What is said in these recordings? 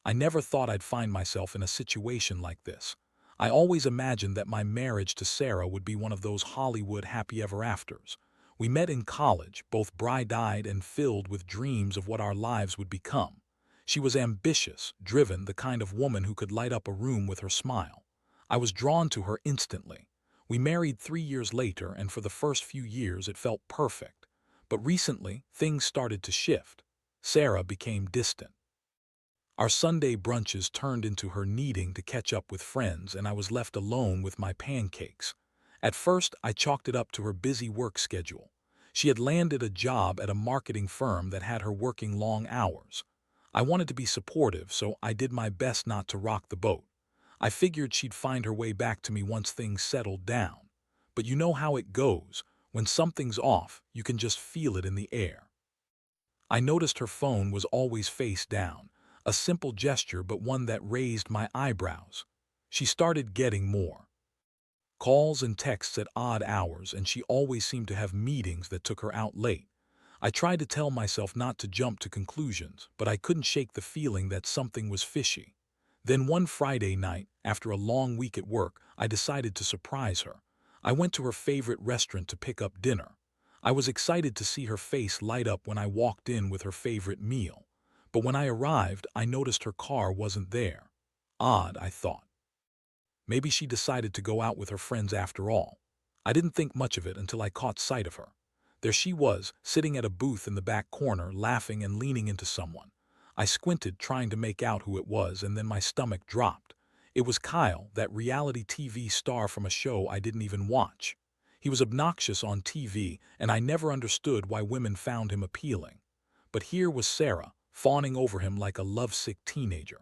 I never thought I'd find myself in a situation like this. I always imagined that my marriage to Sarah would be one of those Hollywood happy ever afters. We met in college, both bright-eyed and filled with dreams of what our lives would become. She was ambitious, driven, the kind of woman who could light up a room with her smile. I was drawn to her instantly. We married 3 years later, and for the first few years it felt perfect. But recently, things started to shift. Sarah became distant. Our Sunday brunches turned into her needing to catch up with friends, and I was left alone with my pancakes. At first, I chalked it up to her busy work schedule. She had landed a job at a marketing firm that had her working long hours. I wanted to be supportive, so I did my best not to rock the boat. I figured she'd find her way back to me once things settled down. But you know how it goes. When something's off, you can just feel it in the air. I noticed her phone was always face down, a simple gesture but one that raised my eyebrows. She started getting more calls and texts at odd hours, and she always seemed to have meetings that took her out late. I tried to tell myself not to jump to conclusions, but I couldn't shake the feeling that something was fishy. Then one Friday night, after a long week at work, I decided to surprise her. I went to her favorite restaurant to pick up dinner. I was excited to see her face light up when I walked in with her favorite meal. But when I arrived, I noticed her car wasn't there. Odd, I thought. Maybe she decided to go out with her friends after all. I didn't think much of it until I caught sight of her. There she was, sitting at a booth in the back corner, laughing and leaning into someone. I squinted, trying to make out who it was, and then my stomach dropped. It was Kyle, that reality TV star from a show I didn't even watch. He was obnoxious on TV, and I never understood why women found him appealing. But here was Sarah, fawning over him like a lovesick teenager.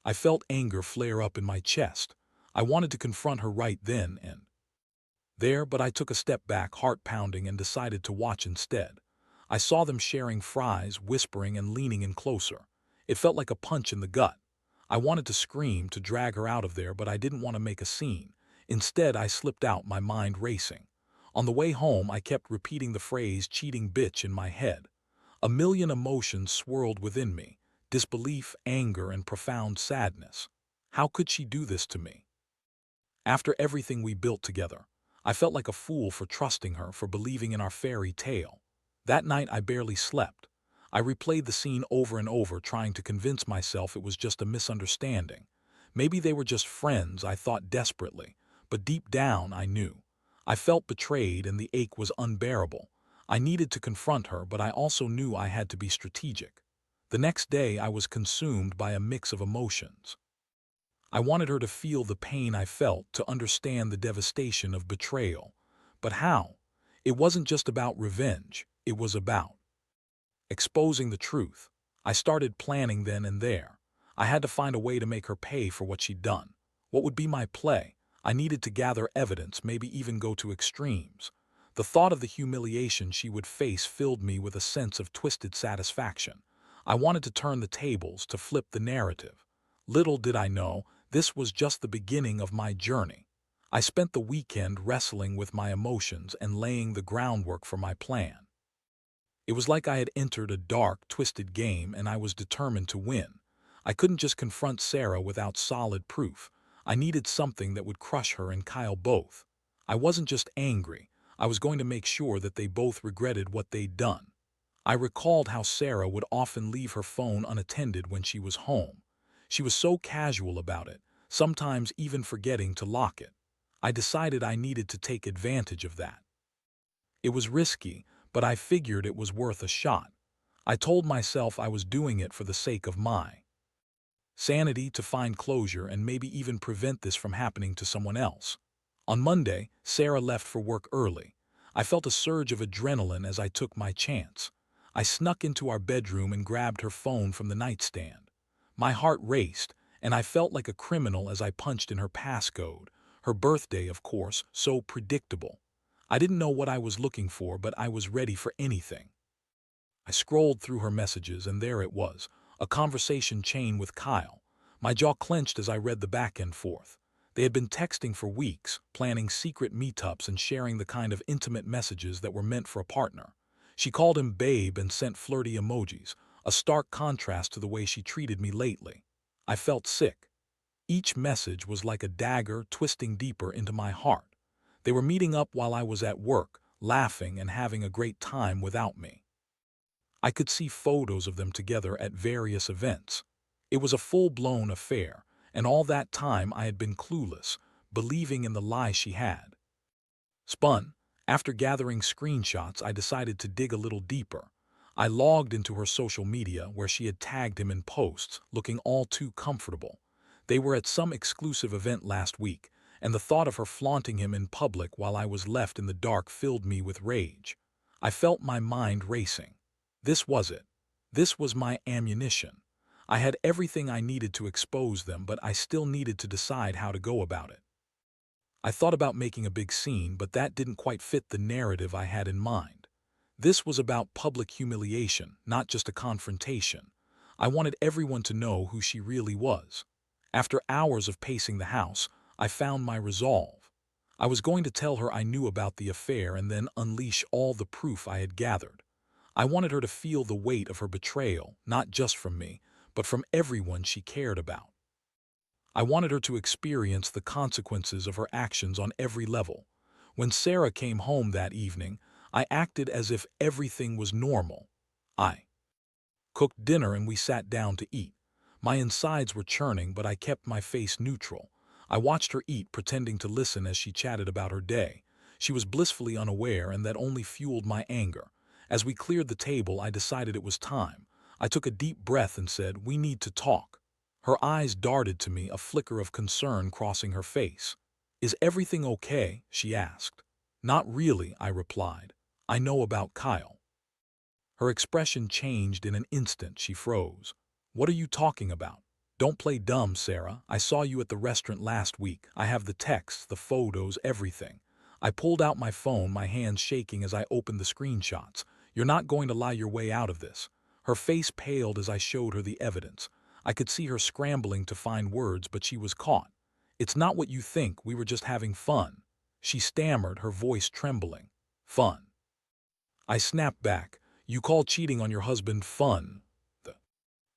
I felt anger flare up in my chest. I wanted to confront her right then and there, but I took a step back, heart pounding, and decided to watch instead. I saw them sharing fries, whispering and leaning in closer. It felt like a punch in the gut. I wanted to scream, to drag her out of there, but I didn't want to make a scene. Instead, I slipped out, my mind racing. On the way home, I kept repeating the phrase "cheating bitch" in my head. A million emotions swirled within me: disbelief, anger, and profound sadness. How could she do this to me? After everything we built together, I felt like a fool for trusting her, for believing in our fairy tale. That night I barely slept. I replayed the scene over and over, trying to convince myself it was just a misunderstanding. Maybe they were just friends, I thought desperately, but deep down I knew. I felt betrayed, and the ache was unbearable. I needed to confront her, but I also knew I had to be strategic. The next day I was consumed by a mix of emotions. I wanted her to feel the pain I felt, to understand the devastation of betrayal. But how? It wasn't just about revenge, it was about exposing the truth. I started planning then and there. I had to find a way to make her pay for what she'd done. What would be my play? I needed to gather evidence, maybe even go to extremes. The thought of the humiliation she would face filled me with a sense of twisted satisfaction. I wanted to turn the tables, to flip the narrative. Little did I know, this was just the beginning of my journey. I spent the weekend wrestling with my emotions and laying the groundwork for my plan. It was like I had entered a dark, twisted game, and I was determined to win. I couldn't just confront Sarah without solid proof. I needed something that would crush her and Kyle both. I wasn't just angry. I was going to make sure that they both regretted what they'd done. I recalled how Sarah would often leave her phone unattended when she was home. She was so casual about it, sometimes even forgetting to lock it. I decided I needed to take advantage of that. It was risky, but I figured it was worth a shot. I told myself I was doing it for the sake of my sanity, to find closure and maybe even prevent this from happening to someone else. On Monday, Sarah left for work early. I felt a surge of adrenaline as I took my chance. I snuck into our bedroom and grabbed her phone from the nightstand. My heart raced, and I felt like a criminal as I punched in her passcode. Her birthday, of course, so predictable. I didn't know what I was looking for, but I was ready for anything. I scrolled through her messages, and there it was, a conversation chain with Kyle. My jaw clenched as I read the back and forth. They had been texting for weeks, planning secret meetups and sharing the kind of intimate messages that were meant for a partner. She called him babe and sent flirty emojis, a stark contrast to the way she treated me lately. I felt sick. Each message was like a dagger twisting deeper into my heart. They were meeting up while I was at work, laughing and having a great time without me. I could see photos of them together at various events. It was a full-blown affair, and all that time I had been clueless, believing in the lie she had spun. After gathering screenshots, I decided to dig a little deeper. I logged into her social media where she had tagged him in posts, looking all too comfortable. They were at some exclusive event last week, and the thought of her flaunting him in public while I was left in the dark filled me with rage. I felt my mind racing. This was it. This was my ammunition. I had everything I needed to expose them, but I still needed to decide how to go about it. I thought about making a big scene, but that didn't quite fit the narrative I had in mind. This was about public humiliation, not just a confrontation. I wanted everyone to know who she really was. After hours of pacing the house, I found my resolve. I was going to tell her I knew about the affair and then unleash all the proof I had gathered. I wanted her to feel the weight of her betrayal, not just from me, but from everyone she cared about. I wanted her to experience the consequences of her actions on every level. When Sarah came home that evening, I acted as if everything was normal. I cooked dinner and we sat down to eat. My insides were churning, but I kept my face neutral. I watched her eat, pretending to listen as she chatted about her day. She was blissfully unaware, and that only fueled my anger. As we cleared the table, I decided it was time. I took a deep breath and said, "We need to talk." Her eyes darted to me, a flicker of concern crossing her face. "Is everything okay?" she asked. "Not really," I replied. "I know about Kyle." Her expression changed in an instant. She froze. "What are you talking about?" "Don't play dumb, Sarah. I saw you at the restaurant last week. I have the texts, the photos, everything." I pulled out my phone, my hands shaking as I opened the screenshots. "You're not going to lie your way out of this." Her face paled as I showed her the evidence. I could see her scrambling to find words, but she was caught. "It's not what you think. We were just having fun." She stammered, her voice trembling. "Fun?" I snapped back. "You call cheating on your husband fun?" The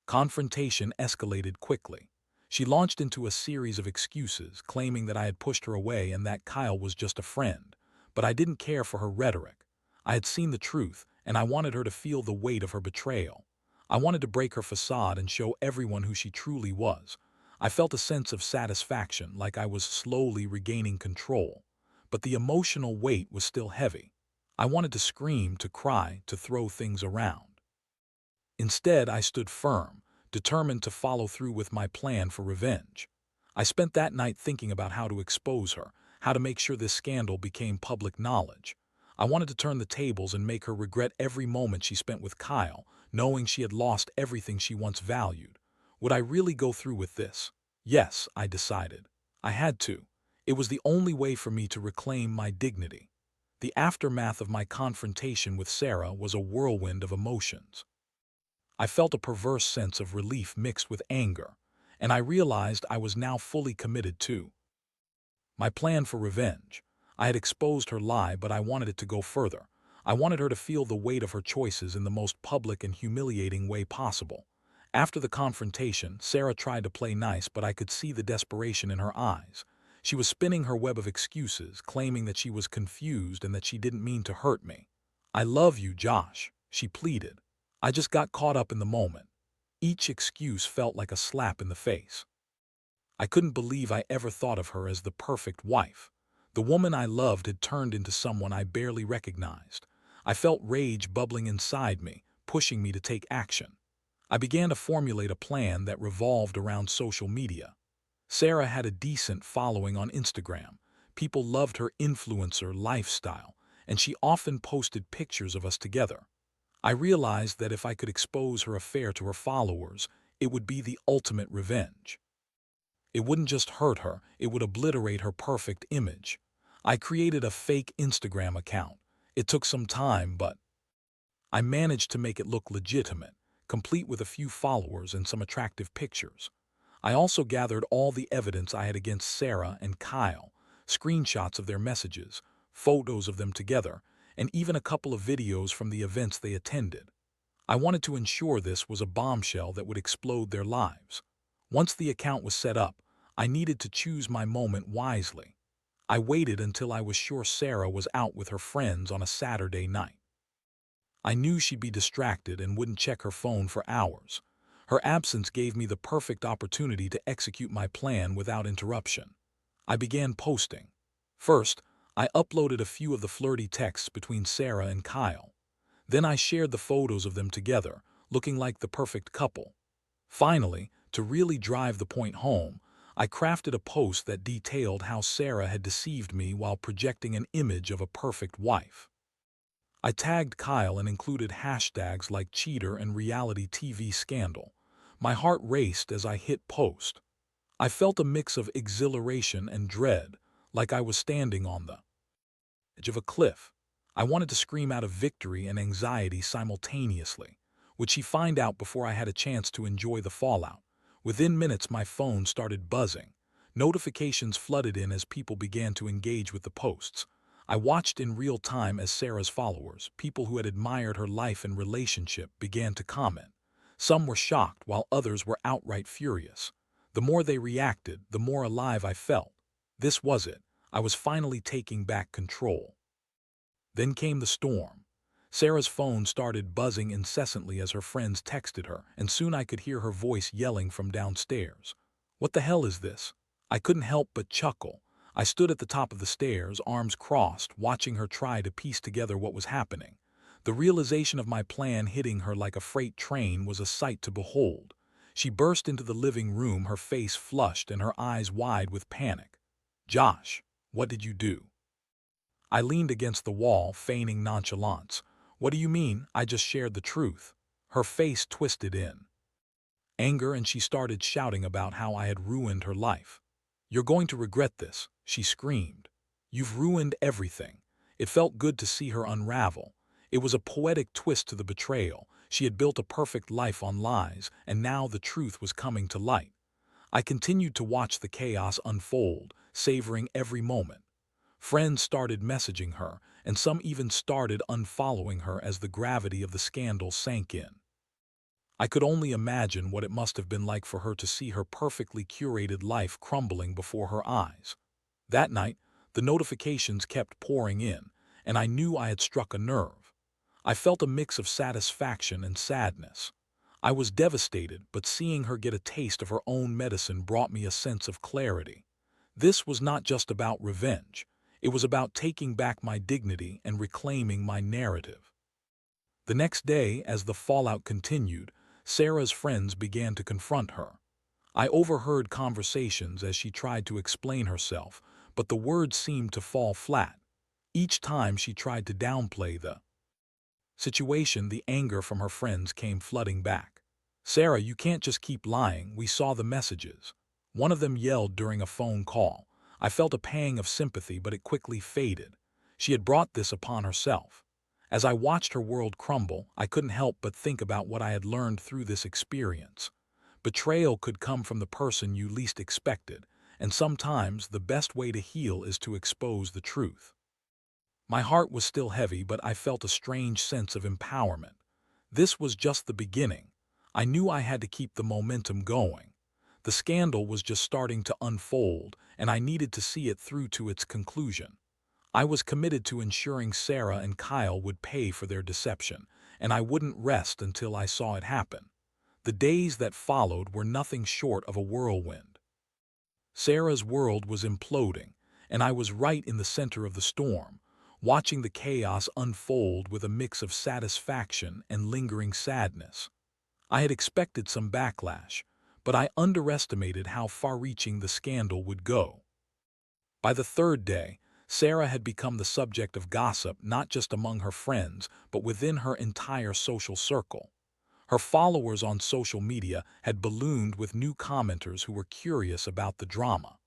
confrontation escalated quickly. She launched into a series of excuses, claiming that I had pushed her away and that Kyle was just a friend. But I didn't care for her rhetoric. I had seen the truth, and I wanted her to feel the weight of her betrayal. I wanted to break her facade and show everyone who she truly was. I felt a sense of satisfaction, like I was slowly regaining control. But the emotional weight was still heavy. I wanted to scream, to cry, to throw things around. Instead, I stood firm, determined to follow through with my plan for revenge. I spent that night thinking about how to expose her, how to make sure this scandal became public knowledge. I wanted to turn the tables and make her regret every moment she spent with Kyle, knowing she had lost everything she once valued. Would I really go through with this? Yes, I decided. I had to. It was the only way for me to reclaim my dignity. The aftermath of my confrontation with Sarah was a whirlwind of emotions. I felt a perverse sense of relief mixed with anger, and I realized I was now fully committed to my plan for revenge. I had exposed her lie, but I wanted it to go further. I wanted her to feel the weight of her choices in the most public and humiliating way possible. After the confrontation, Sarah tried to play nice, but I could see the desperation in her eyes. She was spinning her web of excuses, claiming that she was confused and that she didn't mean to hurt me. "I love you, Josh," she pleaded. "I just got caught up in the moment." Each excuse felt like a slap in the face. I couldn't believe I ever thought of her as the perfect wife. The woman I loved had turned into someone I barely recognized. I felt rage bubbling inside me, pushing me to take action. I began to formulate a plan that revolved around social media. Sarah had a decent following on Instagram. People loved her influencer lifestyle, and she often posted pictures of us together. I realized that if I could expose her affair to her followers, it would be the ultimate revenge. It wouldn't just hurt her, it would obliterate her perfect image. I created a fake Instagram account. It took some time, but I managed to make it look legitimate, complete with a few followers and some attractive pictures. I also gathered all the evidence I had against Sarah and Kyle, screenshots of their messages, photos of them together, and even a couple of videos from the events they attended. I wanted to ensure this was a bombshell that would explode their lives. Once the account was set up, I needed to choose my moment wisely. I waited until I was sure Sarah was out with her friends on a Saturday night. I knew she'd be distracted and wouldn't check her phone for hours. Her absence gave me the perfect opportunity to execute my plan without interruption. I began posting. First, I uploaded a few of the flirty texts between Sarah and Kyle. Then I shared the photos of them together, looking like the perfect couple. Finally, to really drive the point home, I crafted a post that detailed how Sarah had deceived me while projecting an image of a perfect wife. I tagged Kyle and included hashtags like cheater and reality TV scandal. My heart raced as I hit post. I felt a mix of exhilaration and dread, like I was standing on the edge of a cliff. I wanted to scream out of victory and anxiety simultaneously. Would she find out before I had a chance to enjoy the fallout? Within minutes, my phone started buzzing. Notifications flooded in as people began to engage with the posts. I watched in real time as Sarah's followers, people who had admired her life and relationship, began to comment. Some were shocked, while others were outright furious. The more they reacted, the more alive I felt. This was it. I was finally taking back control. Then came the storm. Sarah's phone started buzzing incessantly as her friends texted her, and soon I could hear her voice yelling from downstairs. "What the hell is this?" I couldn't help but chuckle. I stood at the top of the stairs, arms crossed, watching her try to piece together what was happening. The realization of my plan hitting her like a freight train was a sight to behold. She burst into the living room, her face flushed and her eyes wide with panic. "Josh, what did you do?" I leaned against the wall, feigning nonchalance. "What do you mean? I just shared the truth." Her face twisted in anger and she started shouting about how I had ruined her life. "You're going to regret this," she screamed. "You've ruined everything." It felt good to see her unravel. It was a poetic twist to the betrayal. She had built a perfect life on lies, and now the truth was coming to light. I continued to watch the chaos unfold, savoring every moment. Friends started messaging her, and some even started unfollowing her as the gravity of the scandal sank in. I could only imagine what it must have been like for her to see her perfectly curated life crumbling before her eyes. That night, the notifications kept pouring in, and I knew I had struck a nerve. I felt a mix of satisfaction and sadness. I was devastated, but seeing her get a taste of her own medicine brought me a sense of clarity. This was not just about revenge. It was about taking back my dignity and reclaiming my narrative. The next day, as the fallout continued, Sarah's friends began to confront her. I overheard conversations as she tried to explain herself, but the words seemed to fall flat. Each time she tried to downplay the situation, the anger from her friends came flooding back. "Sarah, you can't just keep lying. We saw the messages." One of them yelled during a phone call. I felt a pang of sympathy, but it quickly faded. She had brought this upon herself. As I watched her world crumble, I couldn't help but think about what I had learned through this experience. Betrayal could come from the person you least expected, and sometimes the best way to heal is to expose the truth. My heart was still heavy, but I felt a strange sense of empowerment. This was just the beginning. I knew I had to keep the momentum going. The scandal was just starting to unfold, and I needed to see it through to its conclusion. I was committed to ensuring Sarah and Kyle would pay for their deception, and I wouldn't rest until I saw it happen. The days that followed were nothing short of a whirlwind. Sarah's world was imploding, and I was right in the center of the storm, watching the chaos unfold with a mix of satisfaction and lingering sadness. I had expected some backlash, but I underestimated how far-reaching the scandal would go. By the third day, Sarah had become the subject of gossip not just among her friends, but within her entire social circle. Her followers on social media had ballooned with new commenters who were curious about the drama.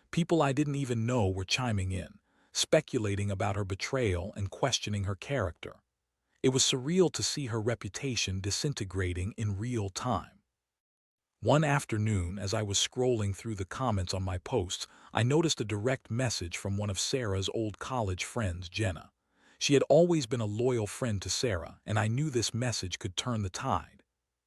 People I didn't even know were chiming in, speculating about her betrayal and questioning her character. It was surreal to see her reputation disintegrating in real time. One afternoon, as I was scrolling through the comments on my posts, I noticed a direct message from one of Sarah's old college friends, Jenna. She had always been a loyal friend to Sarah, and I knew this message could turn the tide.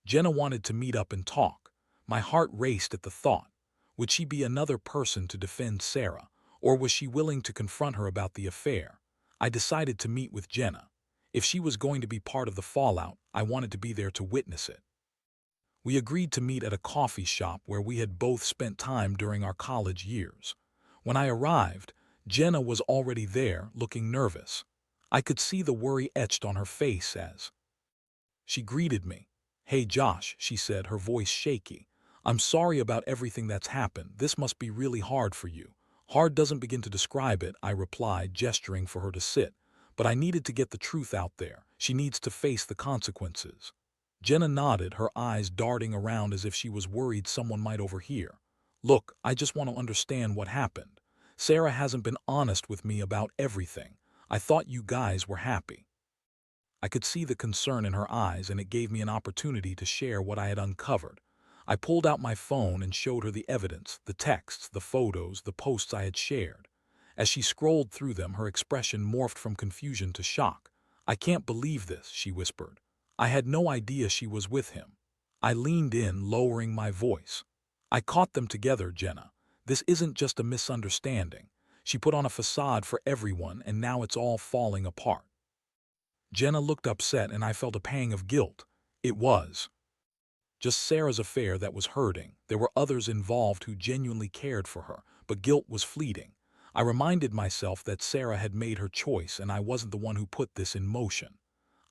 Jenna wanted to meet up and talk. My heart raced at the thought. Would she be another person to defend Sarah, or was she willing to confront her about the affair? I decided to meet with Jenna. If she was going to be part of the fallout, I wanted to be there to witness it. We agreed to meet at a coffee shop where we had both spent time during our college years. When I arrived, Jenna was already there, looking nervous. I could see the worry etched on her face as she greeted me. "Hey Josh," she said, her voice shaky. "I'm sorry about everything that's happened. This must be really hard for you." "Hard doesn't begin to describe it," I replied, gesturing for her to sit. "But I needed to get the truth out there. She needs to face the consequences." Jenna nodded, her eyes darting around as if she was worried someone might overhear. "Look, I just want to understand what happened. Sarah hasn't been honest with me about everything. I thought you guys were happy." I could see the concern in her eyes, and it gave me an opportunity to share what I had uncovered. I pulled out my phone and showed her the evidence, the texts, the photos, the posts I had shared. As she scrolled through them, her expression morphed from confusion to shock. "I can't believe this," she whispered. "I had no idea she was with him." I leaned in, lowering my voice. "I caught them together, Jenna. This isn't just a misunderstanding. She put on a facade for everyone, and now it's all falling apart." Jenna looked upset, and I felt a pang of guilt. It was just Sarah's affair that was hurting. There were others involved who genuinely cared for her, but guilt was fleeting. I reminded myself that Sarah had made her choice, and I wasn't the one who put this in motion.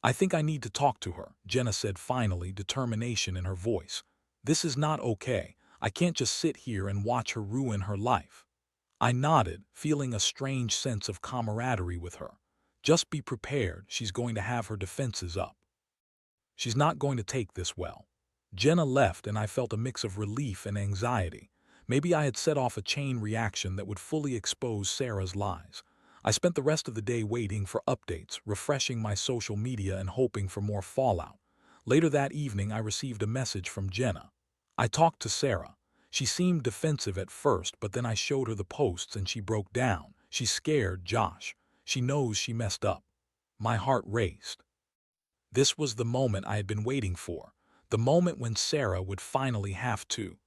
"I think I need to talk to her," Jenna said finally, determination in her voice. "This is not okay. I can't just sit here and watch her ruin her life." I nodded, feeling a strange sense of camaraderie with her. "Just be prepared, she's going to have her defenses up. She's not going to take this well." Jenna left, and I felt a mix of relief and anxiety. Maybe I had set off a chain reaction that would fully expose Sarah's lies. I spent the rest of the day waiting for updates, refreshing my social media and hoping for more fallout. Later that evening, I received a message from Jenna. I talked to Sarah. She seemed defensive at first, but then I showed her the posts and she broke down. She's scared, Josh. She knows she messed up. My heart raced. This was the moment I had been waiting for, the moment when Sarah would finally have to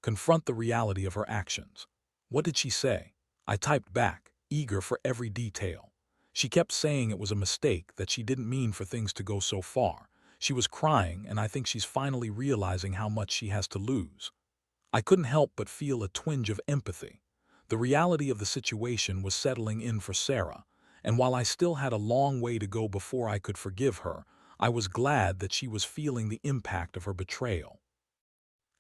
confront the reality of her actions. "What did she say?" I typed back, eager for every detail. She kept saying it was a mistake, that she didn't mean for things to go so far. She was crying, and I think she's finally realizing how much she has to lose. I couldn't help but feel a twinge of empathy. The reality of the situation was settling in for Sarah, and while I still had a long way to go before I could forgive her, I was glad that she was feeling the impact of her betrayal.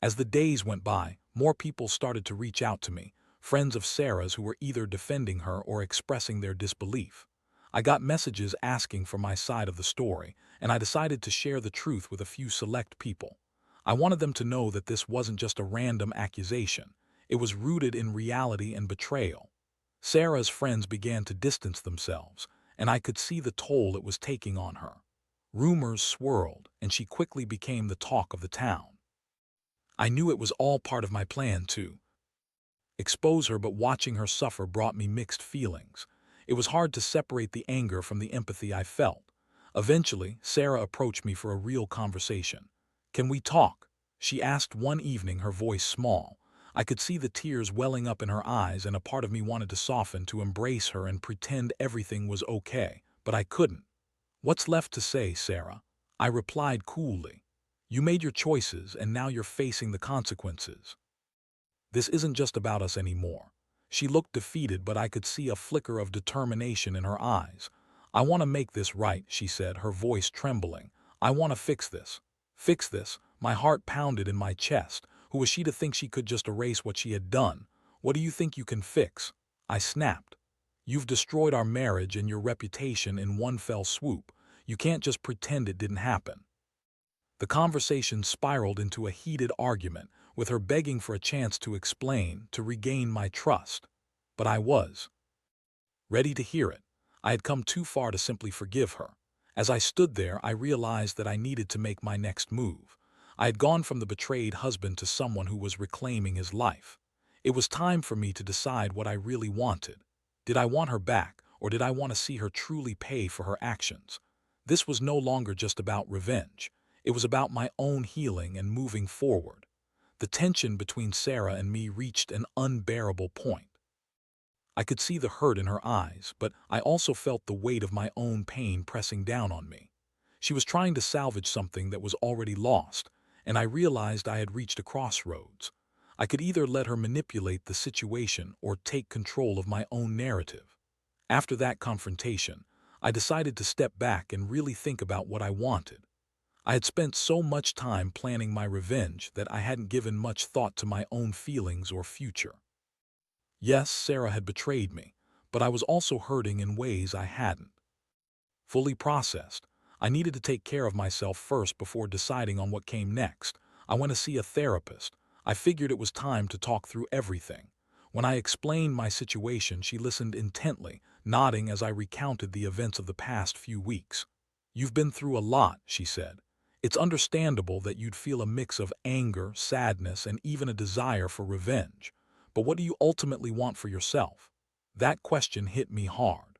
As the days went by, more people started to reach out to me, friends of Sarah's who were either defending her or expressing their disbelief. I got messages asking for my side of the story, and I decided to share the truth with a few select people. I wanted them to know that this wasn't just a random accusation. It was rooted in reality and betrayal. Sarah's friends began to distance themselves, and I could see the toll it was taking on her. Rumors swirled, and she quickly became the talk of the town. I knew it was all part of my plan to expose her, but watching her suffer brought me mixed feelings. It was hard to separate the anger from the empathy I felt. Eventually, Sarah approached me for a real conversation. "Can we talk?" she asked one evening, her voice small. I could see the tears welling up in her eyes, and a part of me wanted to soften, to embrace her and pretend everything was okay, but I couldn't. "What's left to say, Sarah?" I replied coolly. "You made your choices, and now you're facing the consequences. This isn't just about us anymore." She looked defeated, but I could see a flicker of determination in her eyes. "I want to make this right," she said, her voice trembling. "I want to fix this." Fix this? My heart pounded in my chest. Who was she to think she could just erase what she had done? "What do you think you can fix?" I snapped. "You've destroyed our marriage and your reputation in one fell swoop. You can't just pretend it didn't happen." The conversation spiraled into a heated argument, with her begging for a chance to explain, to regain my trust. But I was ready to hear it. I had come too far to simply forgive her. As I stood there, I realized that I needed to make my next move. I had gone from the betrayed husband to someone who was reclaiming his life. It was time for me to decide what I really wanted. Did I want her back, or did I want to see her truly pay for her actions? This was no longer just about revenge. It was about my own healing and moving forward. The tension between Sarah and me reached an unbearable point. I could see the hurt in her eyes, but I also felt the weight of my own pain pressing down on me. She was trying to salvage something that was already lost, and I realized I had reached a crossroads. I could either let her manipulate the situation or take control of my own narrative. After that confrontation, I decided to step back and really think about what I wanted. I had spent so much time planning my revenge that I hadn't given much thought to my own feelings or future. Yes, Sarah had betrayed me, but I was also hurting in ways I hadn't fully processed. I needed to take care of myself first before deciding on what came next. I went to see a therapist. I figured it was time to talk through everything. When I explained my situation, she listened intently, nodding as I recounted the events of the past few weeks. "You've been through a lot," she said. "It's understandable that you'd feel a mix of anger, sadness, and even a desire for revenge. But what do you ultimately want for yourself?" That question hit me hard.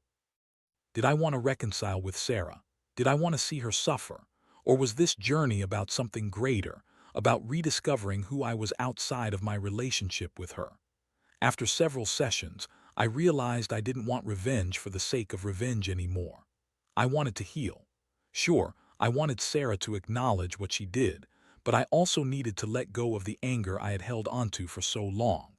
Did I want to reconcile with Sarah? Did I want to see her suffer? Or was this journey about something greater, about rediscovering who I was outside of my relationship with her? After several sessions, I realized I didn't want revenge for the sake of revenge anymore. I wanted to heal. Sure, I wanted Sarah to acknowledge what she did, but I also needed to let go of the anger I had held onto for so long.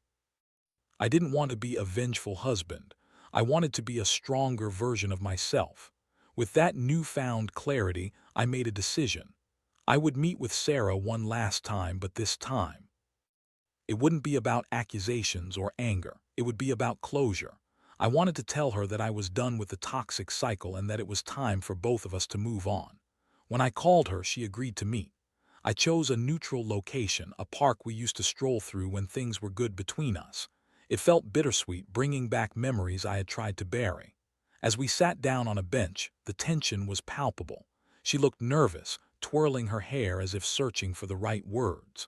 I didn't want to be a vengeful husband. I wanted to be a stronger version of myself. With that newfound clarity, I made a decision. I would meet with Sarah one last time, but this time, it wouldn't be about accusations or anger. It would be about closure. I wanted to tell her that I was done with the toxic cycle and that it was time for both of us to move on. When I called her, she agreed to meet. I chose a neutral location, a park we used to stroll through when things were good between us. It felt bittersweet, bringing back memories I had tried to bury. As we sat down on a bench, the tension was palpable. She looked nervous, twirling her hair as if searching for the right words.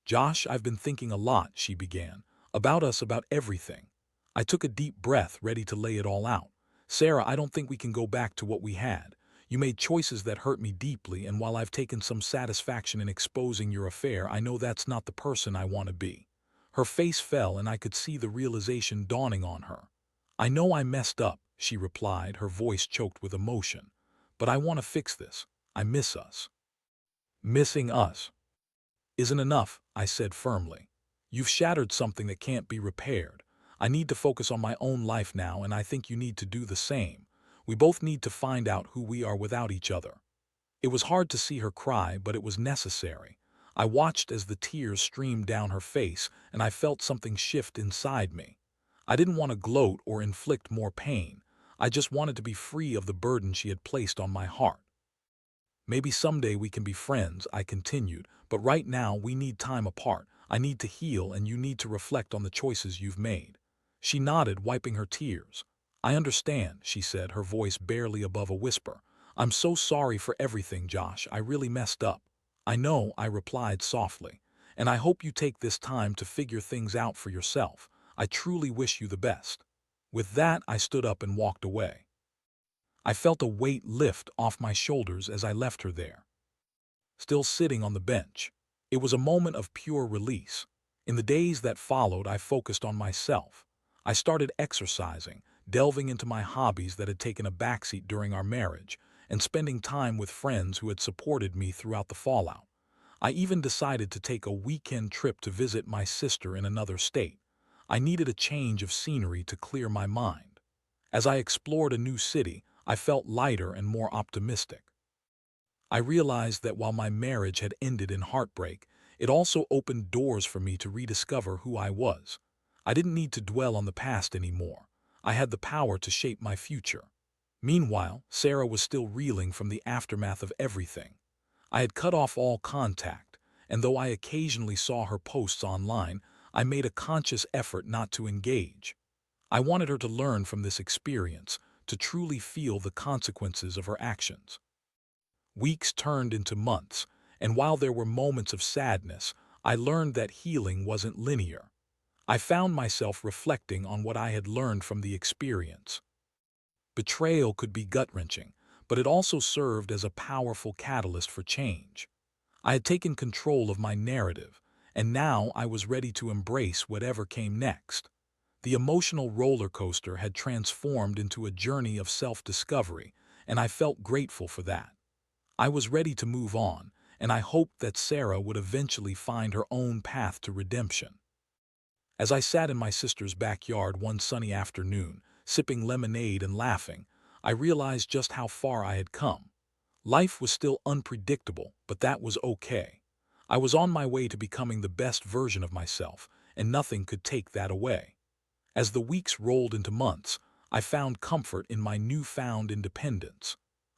"Josh, I've been thinking a lot," she began. "About us, about everything." I took a deep breath, ready to lay it all out. "Sarah, I don't think we can go back to what we had. You made choices that hurt me deeply, and while I've taken some satisfaction in exposing your affair, I know that's not the person I want to be." Her face fell, and I could see the realization dawning on her. "I know I messed up," she replied, her voice choked with emotion. "But I want to fix this. I miss us." "Missing us isn't enough," I said firmly. "You've shattered something that can't be repaired. I need to focus on my own life now, and I think you need to do the same. We both need to find out who we are without each other." It was hard to see her cry, but it was necessary. I watched as the tears streamed down her face, and I felt something shift inside me. I didn't want to gloat or inflict more pain. I just wanted to be free of the burden she had placed on my heart. "Maybe someday we can be friends," I continued, "but right now we need time apart. I need to heal, and you need to reflect on the choices you've made." She nodded, wiping her tears. "I understand," she said, her voice barely above a whisper. "I'm so sorry for everything, Josh. I really messed up." "I know," I replied softly, "and I hope you take this time to figure things out for yourself. I truly wish you the best." With that, I stood up and walked away. I felt a weight lift off my shoulders as I left her there, still sitting on the bench. It was a moment of pure release. In the days that followed, I focused on myself. I started exercising, delving into my hobbies that had taken a backseat during our marriage, and spending time with friends who had supported me throughout the fallout. I even decided to take a weekend trip to visit my sister in another state. I needed a change of scenery to clear my mind. As I explored a new city, I felt lighter and more optimistic. I realized that while my marriage had ended in heartbreak, it also opened doors for me to rediscover who I was. I didn't need to dwell on the past anymore. I had the power to shape my future. Meanwhile, Sarah was still reeling from the aftermath of everything. I had cut off all contact, and though I occasionally saw her posts online, I made a conscious effort not to engage. I wanted her to learn from this experience, to truly feel the consequences of her actions. Weeks turned into months, and while there were moments of sadness, I learned that healing wasn't linear. I found myself reflecting on what I had learned from the experience. Betrayal could be gut-wrenching, but it also served as a powerful catalyst for change. I had taken control of my narrative, and now I was ready to embrace whatever came next. The emotional roller coaster had transformed into a journey of self-discovery, and I felt grateful for that. I was ready to move on, and I hoped that Sarah would eventually find her own path to redemption. As I sat in my sister's backyard one sunny afternoon, sipping lemonade and laughing, I realized just how far I had come. Life was still unpredictable, but that was okay. I was on my way to becoming the best version of myself, and nothing could take that away. As the weeks rolled into months, I found comfort in my newfound independence.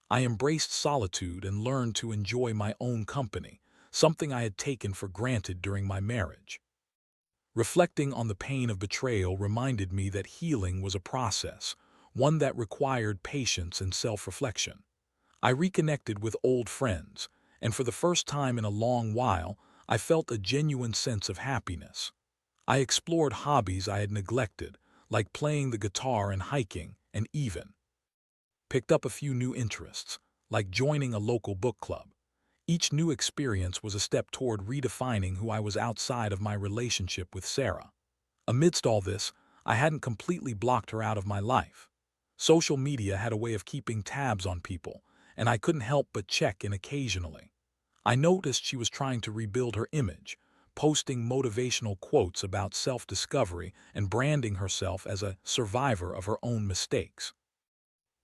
I embraced solitude and learned to enjoy my own company, something I had taken for granted during my marriage. Reflecting on the pain of betrayal reminded me that healing was a process, one that required patience and self-reflection. I reconnected with old friends, and for the first time in a long while, I felt a genuine sense of happiness. I explored hobbies I had neglected, like playing the guitar and hiking, and even picked up a few new interests, like joining a local book club. Each new experience was a step toward redefining who I was outside of my relationship with Sarah. Amidst all this, I hadn't completely blocked her out of my life. Social media had a way of keeping tabs on people, and I couldn't help but check in occasionally. I noticed she was trying to rebuild her image, posting motivational quotes about self-discovery and branding herself as a survivor of her own mistakes.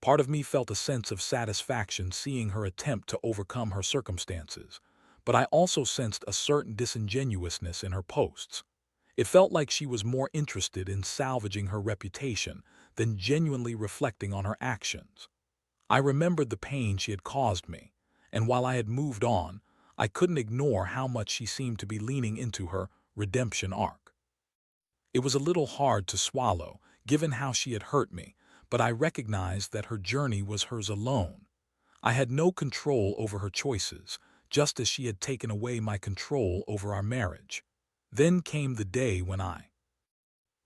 Part of me felt a sense of satisfaction seeing her attempt to overcome her circumstances, but I also sensed a certain disingenuousness in her posts. It felt like she was more interested in salvaging her reputation than genuinely reflecting on her actions. I remembered the pain she had caused me, and while I had moved on, I couldn't ignore how much she seemed to be leaning into her redemption arc. It was a little hard to swallow, given how she had hurt me, but I recognized that her journey was hers alone. I had no control over her choices, just as she had taken away my control over our marriage. Then came the day when I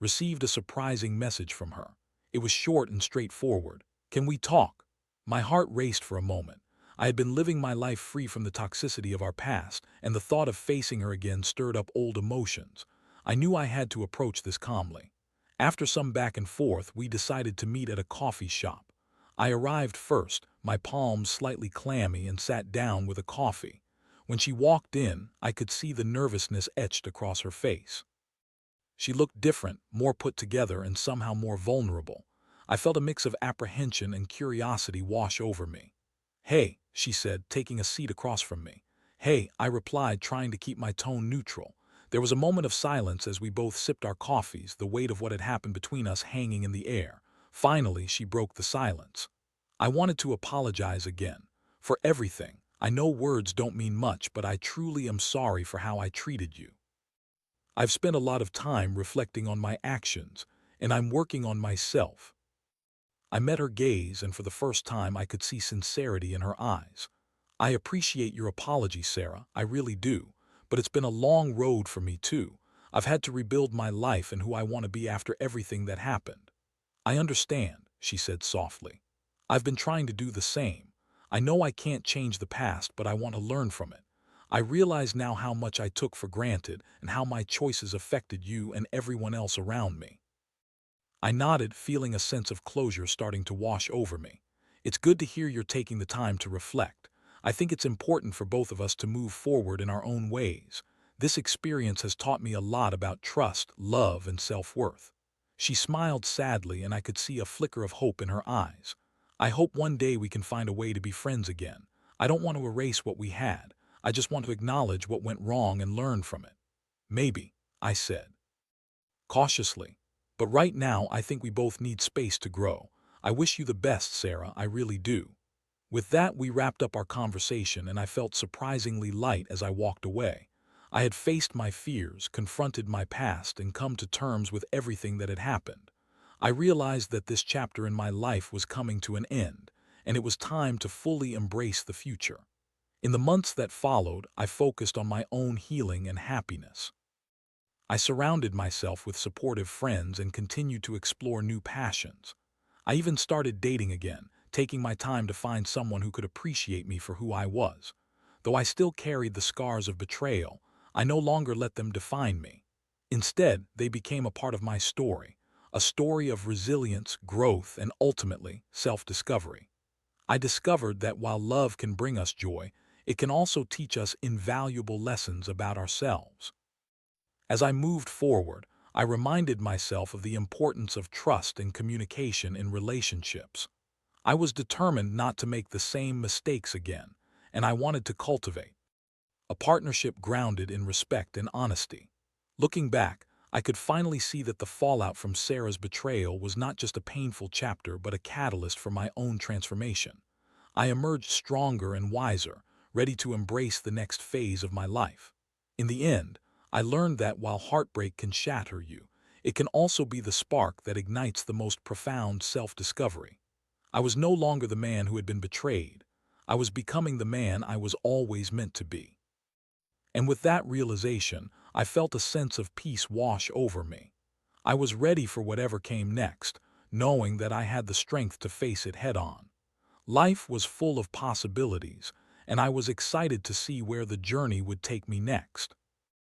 received a surprising message from her. It was short and straightforward. "Can we talk?" My heart raced for a moment. I had been living my life free from the toxicity of our past, and the thought of facing her again stirred up old emotions. I knew I had to approach this calmly. After some back and forth, we decided to meet at a coffee shop. I arrived first, my palms slightly clammy, and sat down with a coffee. When she walked in, I could see the nervousness etched across her face. She looked different, more put together, and somehow more vulnerable. I felt a mix of apprehension and curiosity wash over me. "Hey," she said, taking a seat across from me. "Hey," I replied, trying to keep my tone neutral. There was a moment of silence as we both sipped our coffees, the weight of what had happened between us hanging in the air. Finally, she broke the silence. "I wanted to apologize again. For everything. I know words don't mean much, but I truly am sorry for how I treated you. I've spent a lot of time reflecting on my actions, and I'm working on myself." I met her gaze, and for the first time I could see sincerity in her eyes. "I appreciate your apology, Sarah, I really do. But it's been a long road for me too. I've had to rebuild my life and who I want to be after everything that happened." "I understand," she said softly. "I've been trying to do the same. I know I can't change the past, but I want to learn from it. I realize now how much I took for granted and how my choices affected you and everyone else around me." I nodded, feeling a sense of closure starting to wash over me. "It's good to hear you're taking the time to reflect. I think it's important for both of us to move forward in our own ways. This experience has taught me a lot about trust, love, and self-worth." She smiled sadly, and I could see a flicker of hope in her eyes. "I hope one day we can find a way to be friends again. I don't want to erase what we had. I just want to acknowledge what went wrong and learn from it." "Maybe," I said cautiously. "But right now, I think we both need space to grow. I wish you the best, Sarah, I really do." With that, we wrapped up our conversation, and I felt surprisingly light as I walked away. I had faced my fears, confronted my past, and come to terms with everything that had happened. I realized that this chapter in my life was coming to an end, and it was time to fully embrace the future. In the months that followed, I focused on my own healing and happiness. I surrounded myself with supportive friends and continued to explore new passions. I even started dating again, taking my time to find someone who could appreciate me for who I was. Though I still carried the scars of betrayal, I no longer let them define me. Instead, they became a part of my story, a story of resilience, growth, and ultimately, self-discovery. I discovered that while love can bring us joy, it can also teach us invaluable lessons about ourselves. As I moved forward, I reminded myself of the importance of trust and communication in relationships. I was determined not to make the same mistakes again, and I wanted to cultivate a partnership grounded in respect and honesty. Looking back, I could finally see that the fallout from Sarah's betrayal was not just a painful chapter but a catalyst for my own transformation. I emerged stronger and wiser, ready to embrace the next phase of my life. In the end, I learned that while heartbreak can shatter you, it can also be the spark that ignites the most profound self-discovery. I was no longer the man who had been betrayed. I was becoming the man I was always meant to be. And with that realization, I felt a sense of peace wash over me. I was ready for whatever came next, knowing that I had the strength to face it head-on. Life was full of possibilities, and I was excited to see where the journey would take me next.